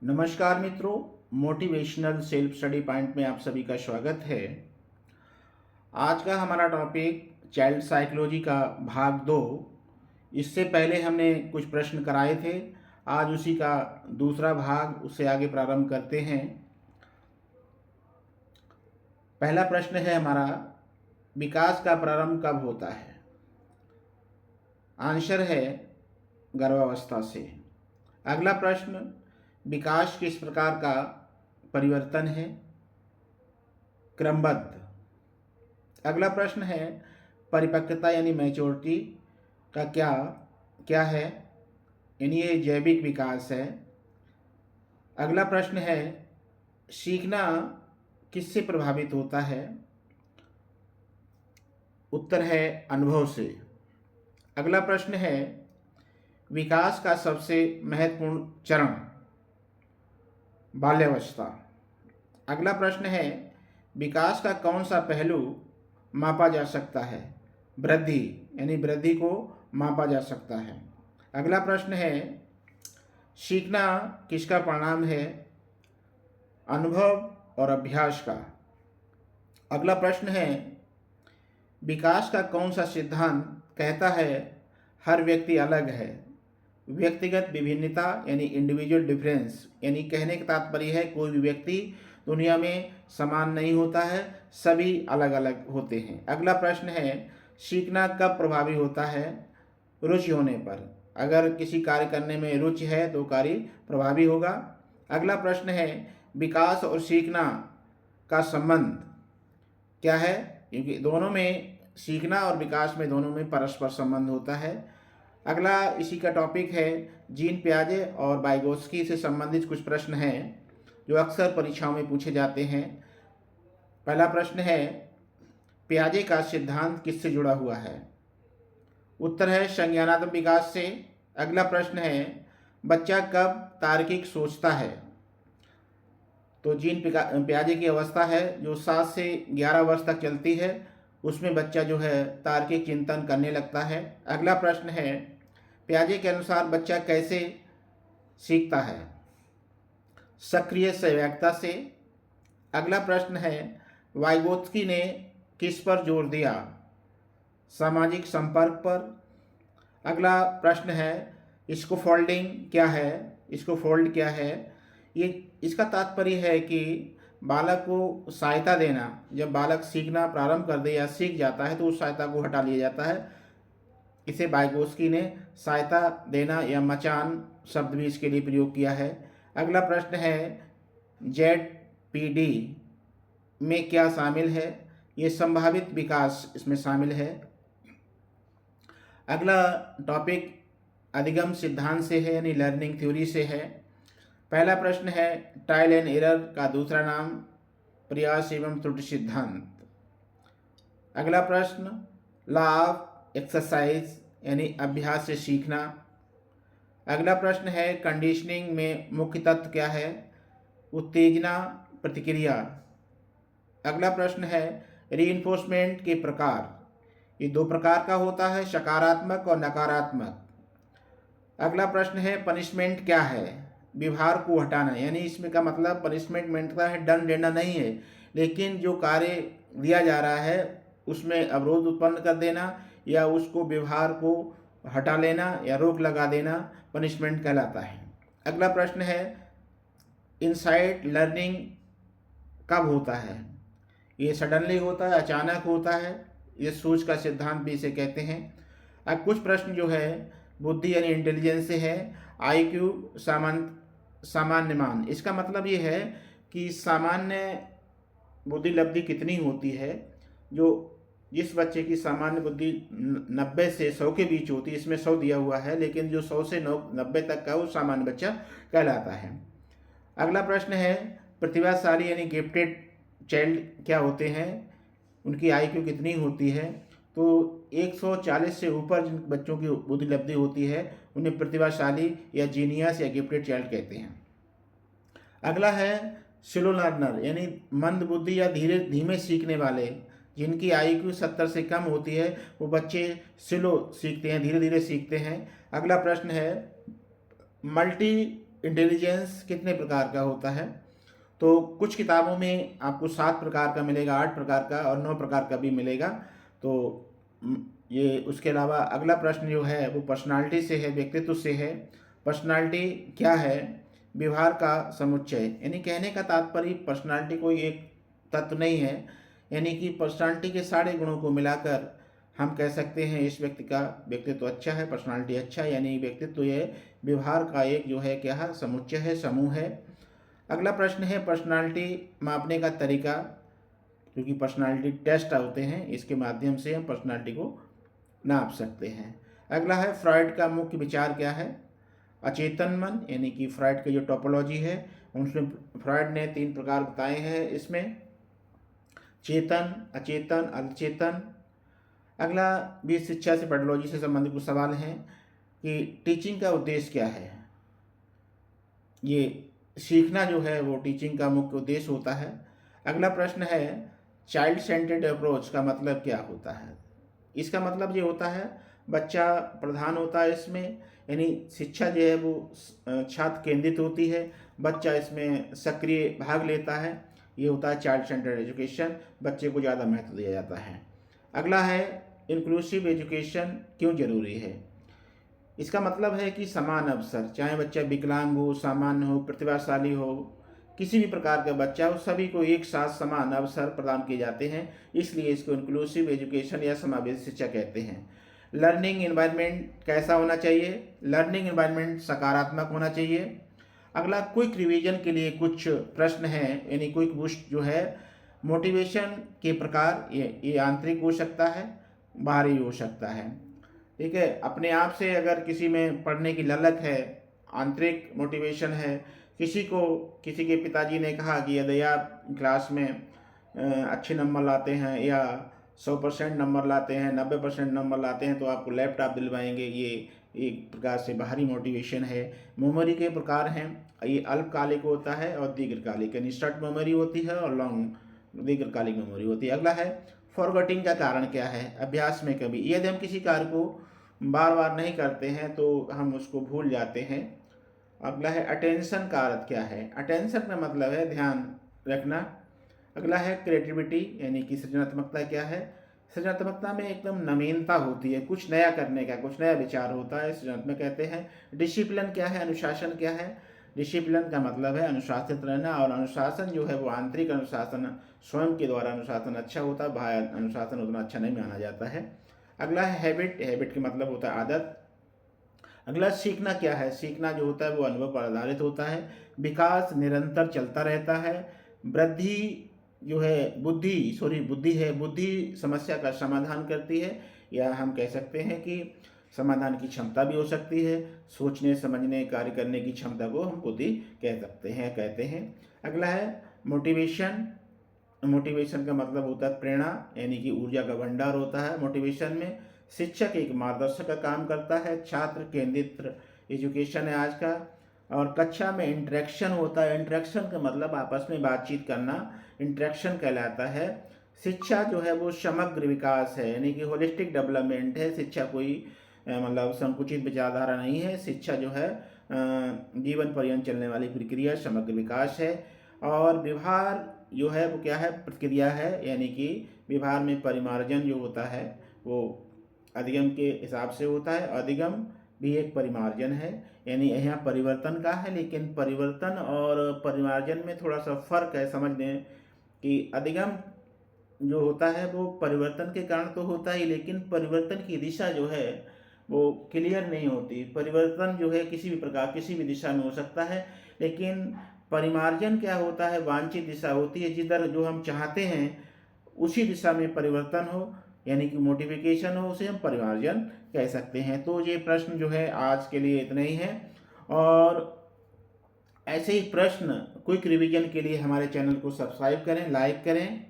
नमस्कार मित्रों, motivational self study point में आप सभी का स्वागत है। आज का हमारा टॉपिक चाइल्ड साइकोलॉजी का भाग 2। इससे पहले हमने कुछ प्रश्न कराए थे, आज उसी का दूसरा भाग उससे आगे प्रारंभ करते हैं। पहला प्रश्न है हमारा, विकास का प्रारंभ कब होता है? आंसर है गर्भावस्था से। अगला प्रश्न, विकास किस प्रकार का परिवर्तन है? क्रमबद्ध। अगला प्रश्न है, परिपक्वता यानी मैच्योरिटी का क्या क्या है? यानी ये जैविक विकास है। अगला प्रश्न है, सीखना किससे प्रभावित होता है? उत्तर है अनुभव से। अगला प्रश्न है, विकास का सबसे महत्वपूर्ण चरण बाल्यावस्था। अगला प्रश्न है, विकास का कौन सा पहलू मापा जा सकता है? वृद्धि, यानी वृद्धि को मापा जा सकता है। अगला प्रश्न है, सीखना किसका परिणाम है? अनुभव और अभ्यास का। अगला प्रश्न है, विकास का कौन सा सिद्धांत कहता है हर व्यक्ति अलग है? व्यक्तिगत विभिन्नता यानी इंडिविजुअल डिफरेंस, यानी कहने का तात्पर्य है कोई भी व्यक्ति दुनिया में समान नहीं होता है, सभी अलग अलग होते हैं। अगला प्रश्न है, सीखना कब प्रभावी होता है? रुचि होने पर। अगर किसी कार्य करने में रुचि है तो कार्य प्रभावी होगा। अगला प्रश्न है, विकास और सीखना का संबंध क्या है? क्योंकि दोनों में, सीखना और विकास में, दोनों में परस्पर संबंध होता है। अगला इसी का टॉपिक है, जीन पियाजे और वाइगोत्स्की से संबंधित कुछ प्रश्न हैं जो अक्सर परीक्षाओं में पूछे जाते हैं। पहला प्रश्न है, पियाजे का सिद्धांत किससे जुड़ा हुआ है? उत्तर है संज्ञानात्मक विकास से। अगला प्रश्न है, बच्चा कब तार्किक सोचता है? तो जीन पियाजे की अवस्था है जो 7 से 11 वर्ष तक चलती है, उसमें बच्चा जो है तार्किक चिंतन करने लगता है। अगला प्रश्न है, पियाजे के अनुसार बच्चा कैसे सीखता है? सक्रिय सहभागिता से। अगला प्रश्न है, वाइगोत्स्की ने किस पर जोर दिया? सामाजिक संपर्क पर। अगला प्रश्न है, स्कैफोल्डिंग क्या है? स्कैफोल्ड क्या है? ये इसका तात्पर्य है कि बालक को सहायता देना। जब बालक सीखना प्रारंभ कर दे या सीख जाता है तो उस सहायता को हटा लिया जाता है। इसे वाइगोत्स्की ने सहायता देना या मचान शब्द भी इसके लिए प्रयोग किया है। अगला प्रश्न है, ZPD में क्या शामिल है? ये संभावित विकास इसमें शामिल है। अगला टॉपिक अधिगम सिद्धांत से है, यानी लर्निंग थ्योरी से है। पहला प्रश्न है, ट्रायल एंड एरर का दूसरा नाम प्रयास एवं त्रुटि सिद्धांत। अगला प्रश्न, लॉ ऑफ एक्सरसाइज यानी अभ्यास से सीखना। अगला प्रश्न है, कंडीशनिंग में मुख्य तत्व क्या है? उत्तेजना, प्रतिक्रिया। अगला प्रश्न है, रीइंफोर्समेंट के प्रकार। ये 2 प्रकार का होता है, सकारात्मक और नकारात्मक। अगला प्रश्न है, पनिशमेंट क्या है? व्यवहार को हटाना, यानी इसमें का मतलब पनिशमेंट मिलता है दंड देना नहीं है, लेकिन जो कार्य दिया जा रहा है उसमें अवरोध उत्पन्न कर देना या उसको व्यवहार को हटा लेना या रोक लगा देना पनिशमेंट कहलाता है। अगला प्रश्न है, इनसाइट लर्निंग कब होता है? ये सडनली होता है, अचानक होता है, ये सोच का सिद्धांत भी इसे कहते हैं। अब कुछ प्रश्न जो है बुद्धि यानी इंटेलिजेंस से है। IQ सामान्य मान, इसका मतलब ये है कि सामान्य बुद्धि लब्धि कितनी होती है। जो जिस बच्चे की सामान्य बुद्धि 90 से 100 के बीच होती है, इसमें 100 दिया हुआ है, लेकिन जो 100 से 90 तक का वो सामान्य बच्चा कहलाता है। अगला प्रश्न है, प्रतिभाशाली यानी गिफ्टेड चाइल्ड क्या होते हैं? उनकी IQ कितनी होती है? तो 140 से ऊपर जिन बच्चों की बुद्धि लब्धि होती है उन्हें प्रतिभाशाली या जीनियस या गिफ्टेड चाइल्ड कहते हैं। अगला है स्लो लर्नर, यानी मंद बुद्धि या धीमे सीखने वाले। जिनकी IQ 70 से कम होती है वो बच्चे स्लो सीखते हैं, धीरे धीरे सीखते हैं। अगला प्रश्न है, मल्टी इंटेलिजेंस कितने प्रकार का होता है? तो कुछ किताबों में आपको 7 प्रकार का मिलेगा, 8 प्रकार का और 9 प्रकार का भी मिलेगा। तो ये उसके अलावा अगला प्रश्न जो है वो पर्सनालिटी से है, व्यक्तित्व से है। पर्सनालिटी क्या है? व्यवहार का समुच्चय, यानी कहने का तात्पर्य पर्सनालिटी कोई एक तत्व नहीं है, यानी कि पर्सनालिटी के सारे गुणों को मिलाकर हम कह सकते हैं इस व्यक्ति का व्यक्तित्व अच्छा है, पर्सनालिटी अच्छा है, यानी व्यक्तित्व ये व्यवहार का एक जो है क्या है, समुच्चय है, समूह है। अगला प्रश्न है पर्सनालिटी मापने का तरीका, क्योंकि पर्सनालिटी टेस्ट होते हैं, इसके माध्यम से हम पर्सनालिटी को नाप सकते हैं। अगला है फ्रॉइड का मुख्य विचार क्या है? अचेतन मन, यानी कि फ्रॉइड की जो टोपोलॉजी है उसमें फ्रॉइड ने 3 प्रकार बताए हैं इसमें, चेतन, अचेतन, अचेतन। अगला भी शिक्षा से पेडोलॉजी से संबंधित कुछ सवाल हैं कि टीचिंग का उद्देश्य क्या है? ये सीखना जो है वो टीचिंग का मुख्य उद्देश्य होता है। अगला प्रश्न है चाइल्ड सेंटर्ड अप्रोच का मतलब क्या होता है? इसका मतलब ये होता है बच्चा प्रधान होता है इसमें, यानी शिक्षा जो है वो छात्र केंद्रित होती है, बच्चा इसमें सक्रिय भाग लेता है, ये होता है चाइल्ड सेंटर्ड एजुकेशन, बच्चे को ज़्यादा महत्व दिया जाता है। अगला है इंक्लूसिव एजुकेशन क्यों जरूरी है? इसका मतलब है कि समान अवसर, चाहे बच्चा विकलांग हो, सामान्य हो, प्रतिभाशाली हो, किसी भी प्रकार का बच्चा हो, सभी को एक साथ समान अवसर प्रदान किए जाते हैं, इसलिए इसको इंक्लूसिव एजुकेशन या समावेशी शिक्षा कहते हैं। लर्निंग एनवायरनमेंट कैसा होना चाहिए? लर्निंग एनवायरनमेंट सकारात्मक होना चाहिए। अगला क्विक रिवीजन के लिए कुछ प्रश्न हैं, यानी क्विक बूस्ट जो है, मोटिवेशन के प्रकार, ये आंतरिक हो सकता है, बाहरी हो सकता है। ठीक है, अपने आप से अगर किसी में पढ़ने की ललक है, आंतरिक मोटिवेशन है, किसी के पिताजी ने कहा कि यदि आप क्लास में अच्छे नंबर लाते हैं या 100% नंबर लाते हैं, 90% नंबर लाते हैं तो आपको लैपटॉप दिलवाएंगे, ये एक प्रकार से बाहरी मोटिवेशन है। मेमोरी के प्रकार हैं, ये अल्पकालिक होता है और दीर्घकालिक, यानी शॉर्ट मेमोरी होती है और लॉन्ग दीर्घकालिक मेमोरी होती है। अगला है फॉरगेटिंग का कारण क्या है? अभ्यास में कभी, यदि हम किसी कार्य को बार बार नहीं करते हैं तो हम उसको भूल जाते हैं। अगला है अटेंशन का अर्थ क्या है? अटेंशन का मतलब है ध्यान रखना। अगला है क्रिएटिविटी, यानी कि सृजनात्मकता क्या है? सृजनात्मकता में एकदम नवीनता होती है, कुछ नया करने का, कुछ नया विचार होता है, सृजनात्मक कहते हैं। डिसिप्लिन क्या है? अनुशासन क्या है? डिसिप्लिन का मतलब है अनुशासित रहना, और अनुशासन जो है वो आंतरिक अनुशासन, स्वयं के द्वारा अनुशासन अच्छा होता है, बाह्य अनुशासन उतना अच्छा नहीं माना जाता है। अगला है हैबिट, हैबिट का मतलब होता है आदत। अगला सीखना क्या है? सीखना जो होता है वो अनुभव पर आधारित होता है। विकास निरंतर चलता रहता है। वृद्धि जो है बुद्धि है, बुद्धि समस्या का समाधान करती है, या हम कह सकते हैं कि समाधान की क्षमता भी हो सकती है। सोचने समझने कार्य करने की क्षमता को हम बुद्धि कहते हैं। अगला है मोटिवेशन, मोटिवेशन का मतलब होता है प्रेरणा, यानी कि ऊर्जा का भंडार होता है। मोटिवेशन में शिक्षक एक मार्गदर्शक का काम करता है, छात्र केंद्रित एजुकेशन है आज का। और कक्षा में इंटरेक्शन होता है, इंटरेक्शन का मतलब आपस में बातचीत करना, इंटरेक्शन कहलाता है। शिक्षा जो है वो समग्र विकास है, यानी कि होलिस्टिक डेवलपमेंट है। शिक्षा कोई मतलब संकुचित विचारधारा नहीं है, शिक्षा जो है जीवन पर्यंत चलने वाली प्रक्रिया, समग्र विकास है। और व्यवहार जो है वो क्या है? प्रक्रिया है, यानी कि व्यवहार में परिमार्जन जो होता है वो अधिगम के हिसाब से होता है, अधिगम भी एक परिमार्जन है, यानी यहाँ परिवर्तन का है, लेकिन परिवर्तन और परिमार्जन में थोड़ा सा फर्क है। समझ लें कि अधिगम जो होता है वो परिवर्तन के कारण तो होता ही, लेकिन परिवर्तन की दिशा जो है वो क्लियर नहीं होती। परिवर्तन जो है किसी भी प्रकार, किसी भी दिशा में हो सकता है, लेकिन परिमार्जन क्या होता है? वांछित दिशा होती है, जिधर जो हम चाहते हैं उसी दिशा में परिवर्तन हो, यानी कि मोटिफिकेशन हो, उसे हम परिमार्जन कह सकते हैं। तो ये प्रश्न जो है आज के लिए इतने ही हैं, और ऐसे ही प्रश्न क्विक रिवीजन के लिए हमारे चैनल को सब्सक्राइब करें, लाइक करें।